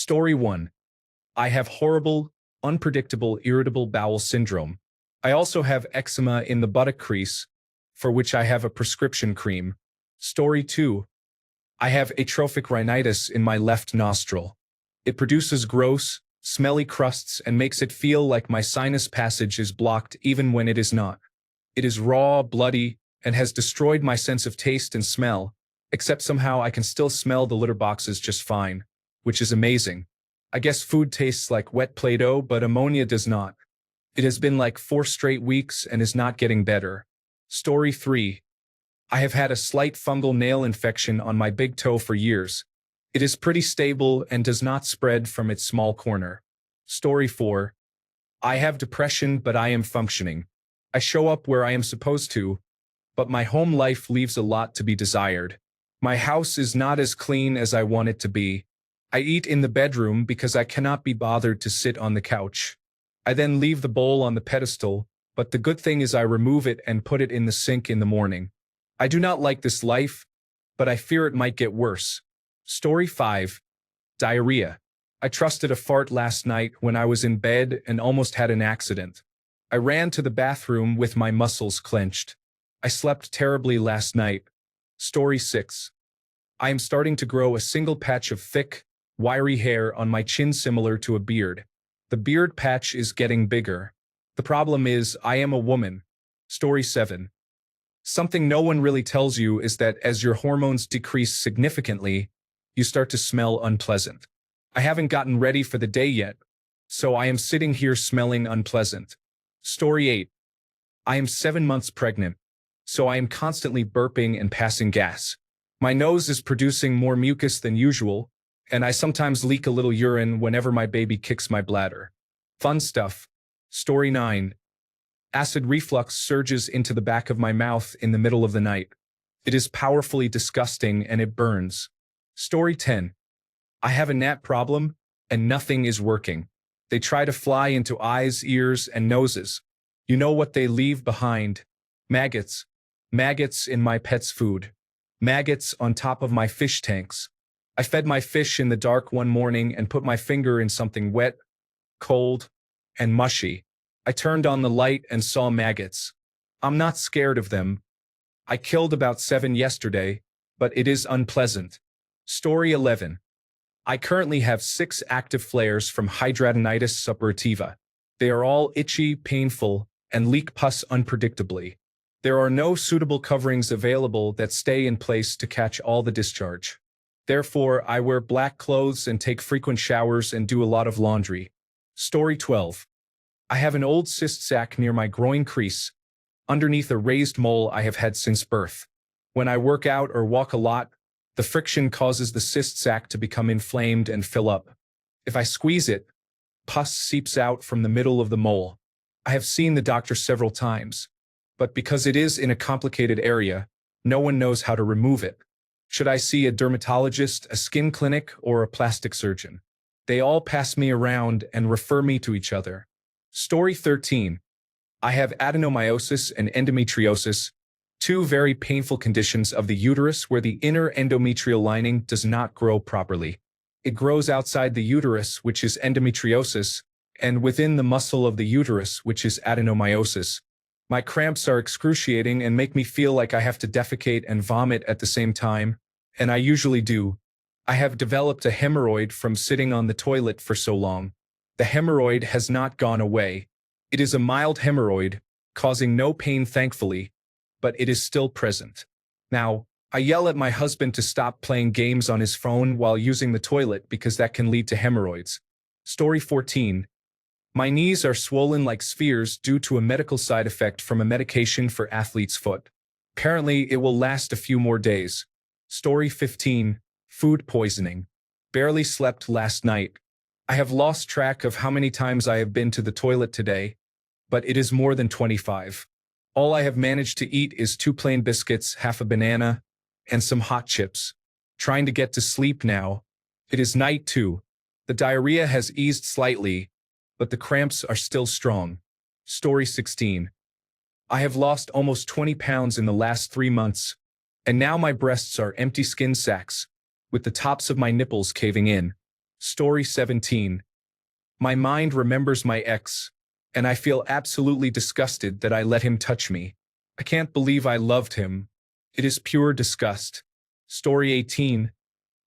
Story 1. I have horrible, unpredictable, irritable bowel syndrome. I also have eczema in the buttock crease, for which I have a prescription cream. Story 2. I have atrophic rhinitis in my left nostril. It produces gross, smelly crusts and makes it feel like my sinus passage is blocked even when it is not. It is raw, bloody, and has destroyed my sense of taste and smell, except somehow I can still smell the litter boxes just fine, which is amazing. I guess food tastes like wet Play-Doh, but ammonia does not. It has been like 4 straight weeks and is not getting better. Story 3. I have had a slight fungal nail infection on my big toe for years. It is pretty stable and does not spread from its small corner. Story 4. I have depression, but I am functioning. I show up where I am supposed to, but my home life leaves a lot to be desired. My house is not as clean as I want it to be. I eat in the bedroom because I cannot be bothered to sit on the couch. I then leave the bowl on the pedestal, but the good thing is I remove it and put it in the sink in the morning. I do not like this life, but I fear it might get worse. Story 5. Diarrhea. I trusted a fart last night when I was in bed and almost had an accident. I ran to the bathroom with my muscles clenched. I slept terribly last night. Story 6. I am starting to grow a single patch of thick, wiry hair on my chin similar to a beard. The beard patch is getting bigger. The problem is, I am a woman. Story 7. Something no one really tells you is that as your hormones decrease significantly, you start to smell unpleasant. I haven't gotten ready for the day yet, so I am sitting here smelling unpleasant. Story 8. I am 7 months pregnant, so I am constantly burping and passing gas. My nose is producing more mucus than usual, and I sometimes leak a little urine whenever my baby kicks my bladder. Fun stuff. Story 9. Acid reflux surges into the back of my mouth in the middle of the night. It is powerfully disgusting and it burns. Story 10. I have a gnat problem, and nothing is working. They try to fly into eyes, ears, and noses. You know what they leave behind? Maggots. Maggots in my pet's food. Maggots on top of my fish tanks. I fed my fish in the dark one morning and put my finger in something wet, cold, and mushy. I turned on the light and saw maggots. I'm not scared of them. I killed about 7 yesterday, but it is unpleasant. Story 11. I currently have 6 active flares from hidradenitis suppurativa. They are all itchy, painful, and leak pus unpredictably. There are no suitable coverings available that stay in place to catch all the discharge. Therefore, I wear black clothes and take frequent showers and do a lot of laundry. Story 12. I have an old cyst sac near my groin crease, underneath a raised mole I have had since birth. When I work out or walk a lot, the friction causes the cyst sac to become inflamed and fill up. If I squeeze it, pus seeps out from the middle of the mole. I have seen the doctor several times, but because it is in a complicated area, no one knows how to remove it. Should I see a dermatologist, a skin clinic, or a plastic surgeon? They all pass me around and refer me to each other. Story 13. I have adenomyosis and endometriosis, 2 very painful conditions of the uterus where the inner endometrial lining does not grow properly. It grows outside the uterus, which is endometriosis, and within the muscle of the uterus, which is adenomyosis. My cramps are excruciating and make me feel like I have to defecate and vomit at the same time, and I usually do. I have developed a hemorrhoid from sitting on the toilet for so long. The hemorrhoid has not gone away. It is a mild hemorrhoid, causing no pain thankfully, but it is still present. Now, I yell at my husband to stop playing games on his phone while using the toilet because that can lead to hemorrhoids. Story 14. My knees are swollen like spheres due to a medical side effect from a medication for athlete's foot. Apparently, it will last a few more days. Story 15. Food poisoning. Barely slept last night. I have lost track of how many times I have been to the toilet today, but it is more than 25. All I have managed to eat is 2 plain biscuits, half a banana, and some hot chips. Trying to get to sleep now. It is night too. The diarrhea has eased slightly, but the cramps are still strong. Story 16. I have lost almost 20 pounds in the last 3 months, and now my breasts are empty skin sacs, with the tops of my nipples caving in. Story 17. My mind remembers my ex, and I feel absolutely disgusted that I let him touch me. I can't believe I loved him. It is pure disgust. Story 18.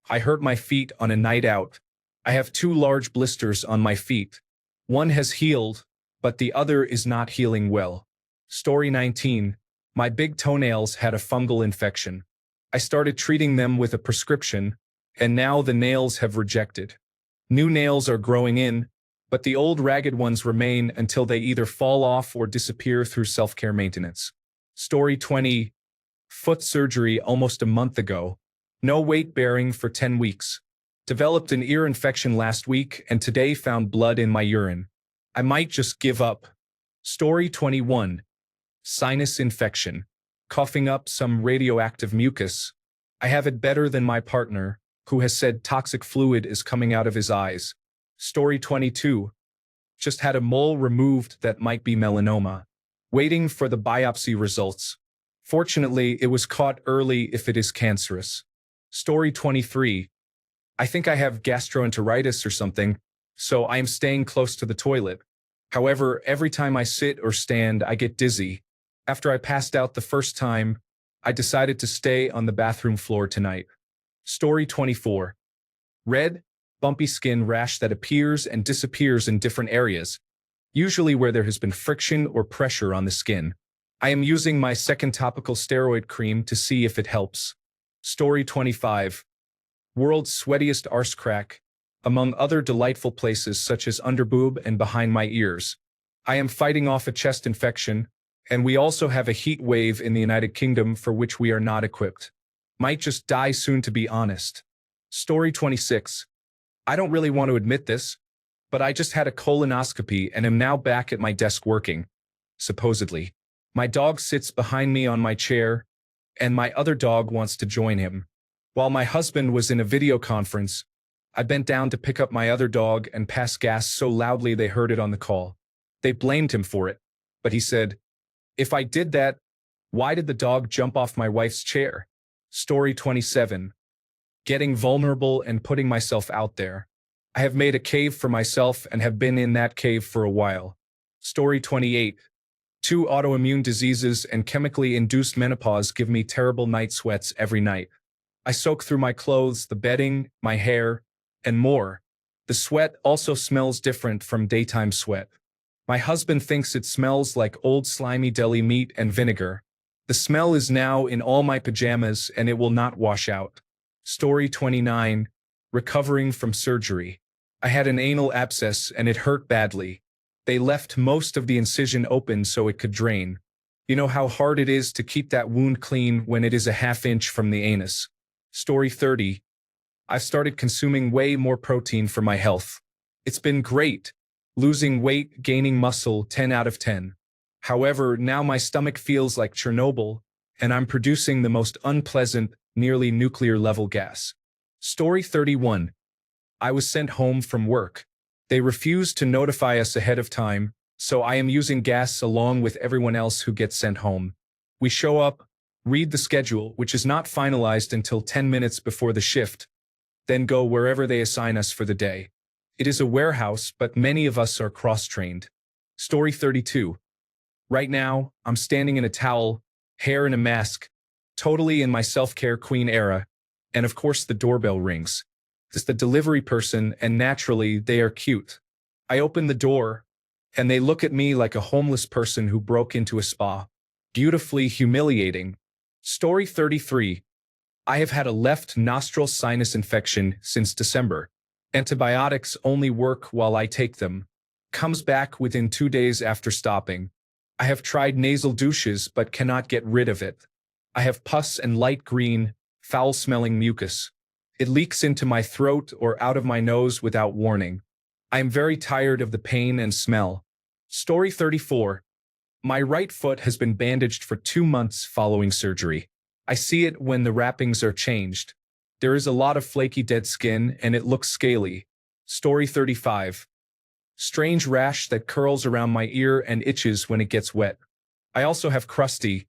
I hurt my feet on a night out. I have 2 large blisters on my feet. One has healed, but the other is not healing well. Story 19. My big toenails had a fungal infection. I started treating them with a prescription, and now the nails have rejected. New nails are growing in, but the old ragged ones remain until they either fall off or disappear through self-care maintenance. Story 20. Foot surgery almost a month ago. No weight bearing for 10 weeks. Developed an ear infection last week and today found blood in my urine. I might just give up. Story 21. Sinus infection. Coughing up some radioactive mucus. I have it better than my partner, who has said toxic fluid is coming out of his eyes. Story 22. Just had a mole removed that might be melanoma. Waiting for the biopsy results. Fortunately, it was caught early if it is cancerous. Story 23. I think I have gastroenteritis or something, so I am staying close to the toilet. However, every time I sit or stand, I get dizzy. After I passed out the first time, I decided to stay on the bathroom floor tonight. Story 24. Red, bumpy skin rash that appears and disappears in different areas, usually where there has been friction or pressure on the skin. I am using my second topical steroid cream to see if it helps. Story 25. World's sweatiest arse crack, among other delightful places such as underboob and behind my ears. I am fighting off a chest infection, and we also have a heat wave in the United Kingdom for which we are not equipped. Might just die soon, to be honest. Story 26. I don't really want to admit this, but I just had a colonoscopy and am now back at my desk working. Supposedly. My dog sits behind me on my chair, and my other dog wants to join him. While my husband was in a video conference, I bent down to pick up my other dog and pass gas so loudly they heard it on the call. They blamed him for it, but he said, "If I did that, why did the dog jump off my wife's chair?" Story 27. Getting vulnerable and putting myself out there. I have made a cave for myself and have been in that cave for a while. Story 28. 2 autoimmune diseases and chemically induced menopause give me terrible night sweats every night. I soak through my clothes, the bedding, my hair, and more. The sweat also smells different from daytime sweat. My husband thinks it smells like old slimy deli meat and vinegar. The smell is now in all my pajamas and it will not wash out. Story 29. Recovering from surgery. I had an anal abscess and it hurt badly. They left most of the incision open so it could drain. You know how hard it is to keep that wound clean when it is a ½ inch from the anus. Story 30. I've started consuming way more protein for my health. It's been great. Losing weight, gaining muscle, 10 out of 10. However, now my stomach feels like Chernobyl, and I'm producing the most unpleasant, nearly nuclear-level gas. Story 31. I was sent home from work. They refused to notify us ahead of time, so I am using gas along with everyone else who gets sent home. We show up, read the schedule, which is not finalized until 10 minutes before the shift, then go wherever they assign us for the day. It is a warehouse, but many of us are cross-trained. Story 32. Right now, I'm standing in a towel, hair in a mask, totally in my self-care queen era, and of course the doorbell rings. It's the delivery person, and naturally, they are cute. I open the door, and they look at me like a homeless person who broke into a spa. Beautifully humiliating. Story 33. I have had a left nostril sinus infection since December. Antibiotics only work while I take them. Comes back within 2 days after stopping. I have tried nasal douches but cannot get rid of it. I have pus and light green, foul-smelling mucus. It leaks into my throat or out of my nose without warning. I am very tired of the pain and smell. Story 34. My right foot has been bandaged for 2 months following surgery. I see it when the wrappings are changed. There is a lot of flaky dead skin and it looks scaly. Story 35. Strange rash that curls around my ear and itches when it gets wet. I also have crusty,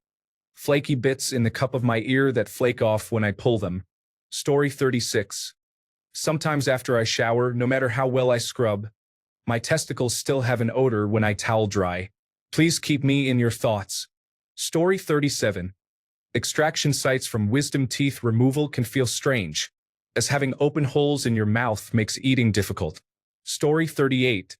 flaky bits in the cup of my ear that flake off when I pull them. Story 36. Sometimes after I shower, no matter how well I scrub, my testicles still have an odor when I towel dry. Please keep me in your thoughts. Story 37. Extraction sites from wisdom teeth removal can feel strange, as having open holes in your mouth makes eating difficult. Story 38.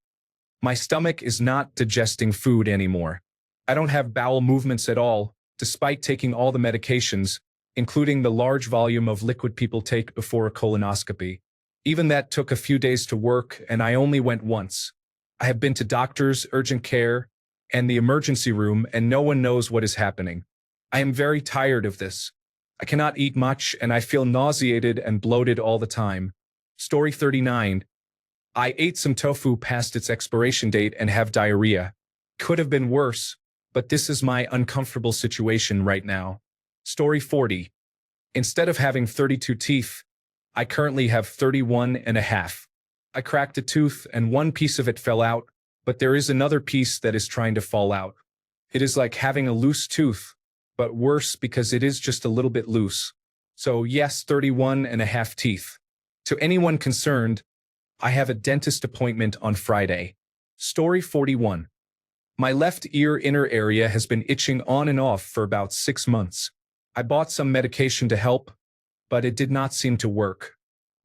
My stomach is not digesting food anymore. I don't have bowel movements at all, despite taking all the medications, including the large volume of liquid people take before a colonoscopy. Even that took a few days to work, and I only went once. I have been to doctors, urgent care, and the emergency room, and no one knows what is happening. I am very tired of this. I cannot eat much, and I feel nauseated and bloated all the time. Story 39. I ate some tofu past its expiration date and have diarrhea. Could have been worse, but this is my uncomfortable situation right now. Story 40. Instead of having 32 teeth, I currently have 31 and a half. I cracked a tooth and one piece of it fell out, but there is another piece that is trying to fall out. It is like having a loose tooth, but worse because it is just a little bit loose. So yes, 31 and a half teeth. To anyone concerned, I have a dentist appointment on Friday. Story 41. My left ear inner area has been itching on and off for about 6 months. I bought some medication to help, but it did not seem to work.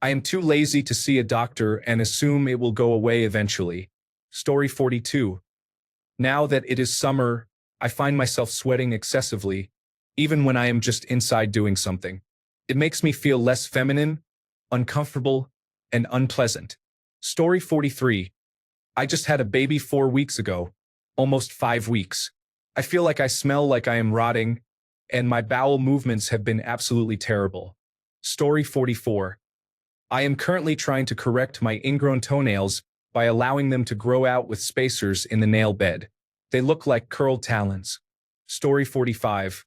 I am too lazy to see a doctor and assume it will go away eventually. Story 42. Now that it is summer, I find myself sweating excessively, even when I am just inside doing something. It makes me feel less feminine, uncomfortable, and unpleasant. Story 43. I just had a baby 4 weeks ago, almost 5 weeks. I feel like I smell like I am rotting, and my bowel movements have been absolutely terrible. Story 44. I am currently trying to correct my ingrown toenails by allowing them to grow out with spacers in the nail bed. They look like curled talons. Story 45.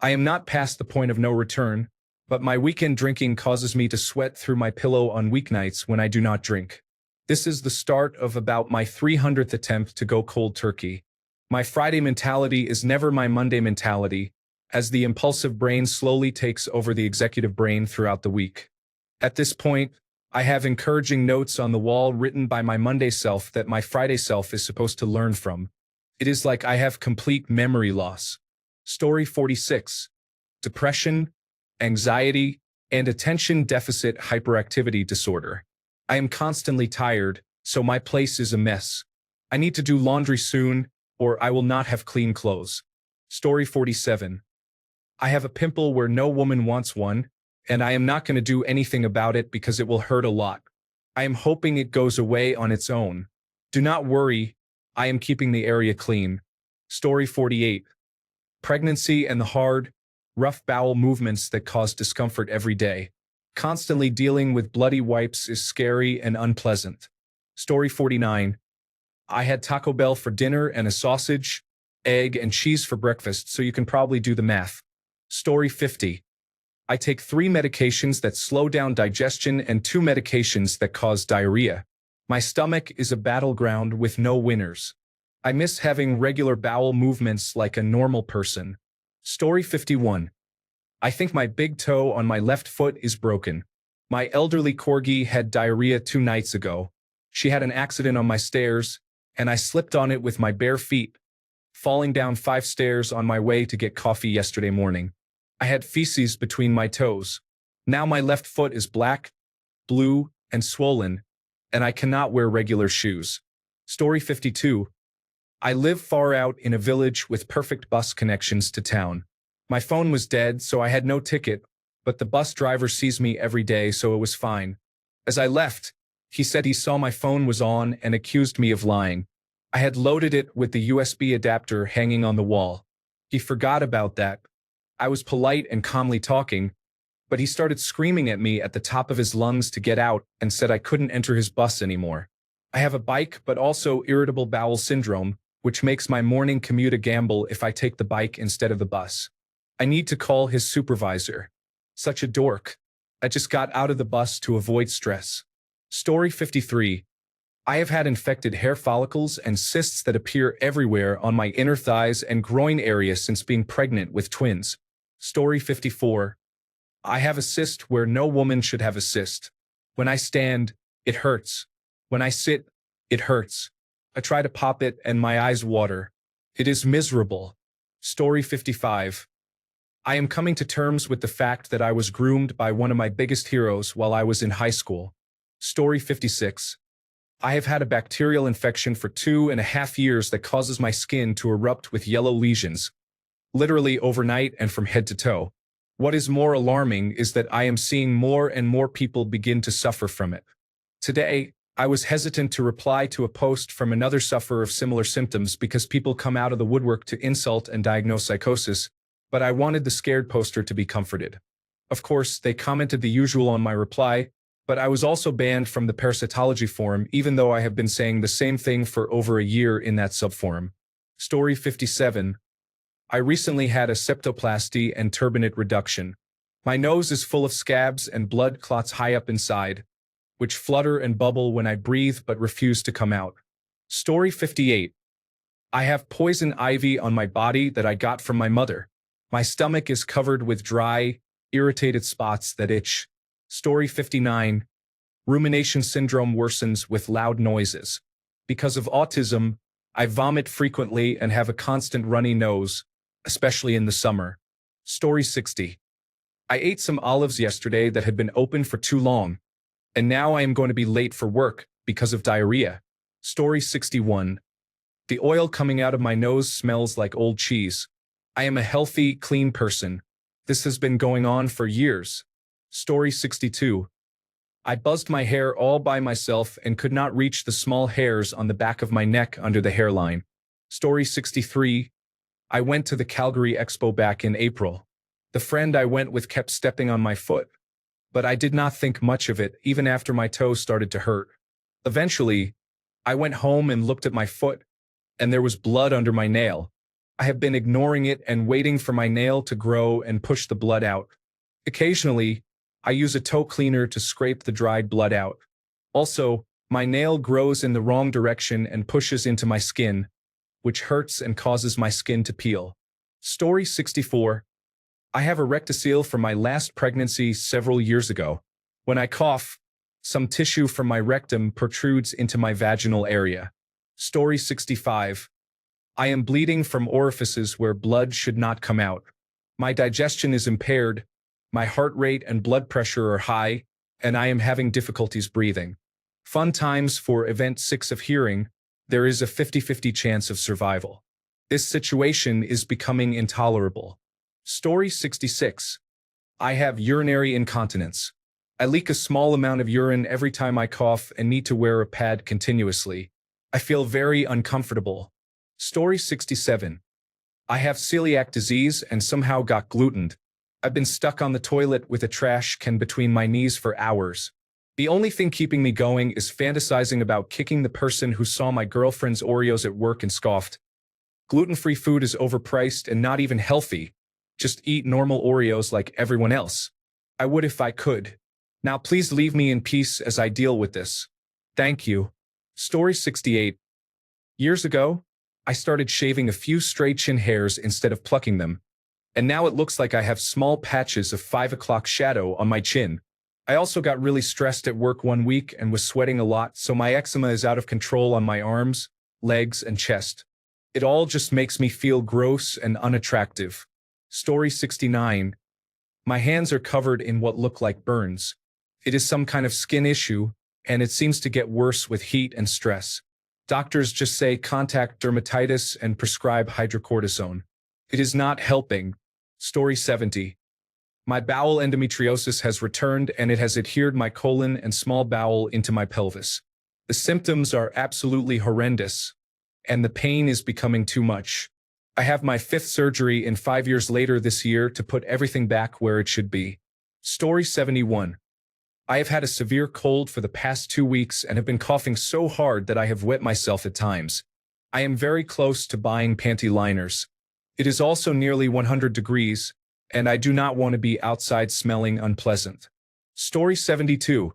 I am not past the point of no return, but my weekend drinking causes me to sweat through my pillow on weeknights when I do not drink. This is the start of about my 300th attempt to go cold turkey. My Friday mentality is never my Monday mentality, as the impulsive brain slowly takes over the executive brain throughout the week. At this point, I have encouraging notes on the wall written by my Monday self that my Friday self is supposed to learn from. It is like I have complete memory loss. Story 46. Depression, anxiety, and attention deficit hyperactivity disorder. I am constantly tired, so my place is a mess. I need to do laundry soon, or I will not have clean clothes. Story 47. I have a pimple where no woman wants one, and I am not going to do anything about it because it will hurt a lot. I am hoping it goes away on its own. Do not worry, I am keeping the area clean. Story 48. Pregnancy and the hard, rough bowel movements that cause discomfort every day. Constantly dealing with bloody wipes is scary and unpleasant. Story 49. I had Taco Bell for dinner and a sausage, egg, and cheese for breakfast, so you can probably do the math. Story 50. I take 3 medications that slow down digestion and 2 medications that cause diarrhea. My stomach is a battleground with no winners. I miss having regular bowel movements like a normal person. Story 51. I think my big toe on my left foot is broken. My elderly corgi had diarrhea 2 nights ago. She had an accident on my stairs, and I slipped on it with my bare feet, falling down 5 stairs on my way to get coffee yesterday morning. I had feces between my toes. Now my left foot is black, blue, and swollen, and I cannot wear regular shoes. Story 52. I live far out in a village with perfect bus connections to town. My phone was dead, so I had no ticket, but the bus driver sees me every day, so it was fine. As I left, he said he saw my phone was on and accused me of lying. I had loaded it with the USB adapter hanging on the wall. He forgot about that. I was polite and calmly talking, but he started screaming at me at the top of his lungs to get out and said I couldn't enter his bus anymore. I have a bike but also irritable bowel syndrome, which makes my morning commute a gamble if I take the bike instead of the bus. I need to call his supervisor. Such a dork. I just got out of the bus to avoid stress. Story 53. I have had infected hair follicles and cysts that appear everywhere on my inner thighs and groin area since being pregnant with twins. Story 54. I have a cyst where no woman should have a cyst. When I stand, it hurts. When I sit, it hurts. I try to pop it and my eyes water. It is miserable. Story 55. I am coming to terms with the fact that I was groomed by one of my biggest heroes while I was in high school. Story 56. I have had a bacterial infection for 2.5 years that causes my skin to erupt with yellow lesions, literally overnight and from head to toe. What is more alarming is that I am seeing more and more people begin to suffer from it. Today, I was hesitant to reply to a post from another sufferer of similar symptoms because people come out of the woodwork to insult and diagnose psychosis, but I wanted the scared poster to be comforted. Of course, they commented the usual on my reply, but I was also banned from the parasitology forum even though I have been saying the same thing for over a year in that subforum. Story 57. I recently had a septoplasty and turbinate reduction. My nose is full of scabs and blood clots high up inside, which flutter and bubble when I breathe but refuse to come out. Story 58. I have poison ivy on my body that I got from my mother. My stomach is covered with dry, irritated spots that itch. Story 59. Rumination syndrome worsens with loud noises. Because of autism, I vomit frequently and have a constant runny nose, especially in the summer. Story 60. I ate some olives yesterday that had been open for too long, and now I am going to be late for work because of diarrhea. Story 61. The oil coming out of my nose smells like old cheese. I am a healthy, clean person. This has been going on for years. Story 62. I buzzed my hair all by myself and could not reach the small hairs on the back of my neck under the hairline. Story 63. I went to the Calgary Expo back in April. The friend I went with kept stepping on my foot, but I did not think much of it even after my toe started to hurt. Eventually, I went home and looked at my foot, and there was blood under my nail. I have been ignoring it and waiting for my nail to grow and push the blood out. Occasionally, I use a toe cleaner to scrape the dried blood out. Also, my nail grows in the wrong direction and pushes into my skin, which hurts and causes my skin to peel. Story 64. I have a rectocele from my last pregnancy several years ago. When I cough, some tissue from my rectum protrudes into my vaginal area. Story 65. I am bleeding from orifices where blood should not come out. My digestion is impaired, my heart rate and blood pressure are high, and I am having difficulties breathing. Fun times for event 6 of hearing. There is a 50-50 chance of survival. This situation is becoming intolerable. Story 66. I have urinary incontinence. I leak a small amount of urine every time I cough and need to wear a pad continuously. I feel very uncomfortable. Story 67. I have celiac disease and somehow got glutened. I've been stuck on the toilet with a trash can between my knees for hours. The only thing keeping me going is fantasizing about kicking the person who saw my girlfriend's Oreos at work and scoffed. Gluten-free food is overpriced and not even healthy. Just eat normal Oreos like everyone else. I would if I could. Now please leave me in peace as I deal with this. Thank you. Story 68. Years ago, I started shaving a few stray chin hairs instead of plucking them, and now it looks like I have small patches of 5 o'clock shadow on my chin. I also got really stressed at work one week and was sweating a lot, so my eczema is out of control on my arms, legs, and chest. It all just makes me feel gross and unattractive. Story 69. My hands are covered in what look like burns. It is some kind of skin issue, and it seems to get worse with heat and stress. Doctors just say contact dermatitis and prescribe hydrocortisone. It is not helping. Story 70. My bowel endometriosis has returned and it has adhered my colon and small bowel into my pelvis. The symptoms are absolutely horrendous, and the pain is becoming too much. I have my 5th surgery in 5 years later this year to put everything back where it should be. Story 71. I have had a severe cold for the past 2 weeks and have been coughing so hard that I have wet myself at times. I am very close to buying panty liners. It is also nearly 100 degrees, and I do not want to be outside smelling unpleasant. Story 72.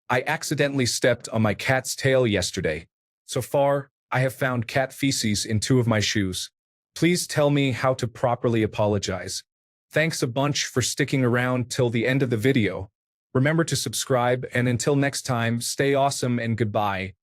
I accidentally stepped on my cat's tail yesterday. So far, I have found cat feces in 2 of my shoes. Please tell me how to properly apologize. Thanks a bunch for sticking around till the end of the video. Remember to subscribe, and until next time, stay awesome and goodbye.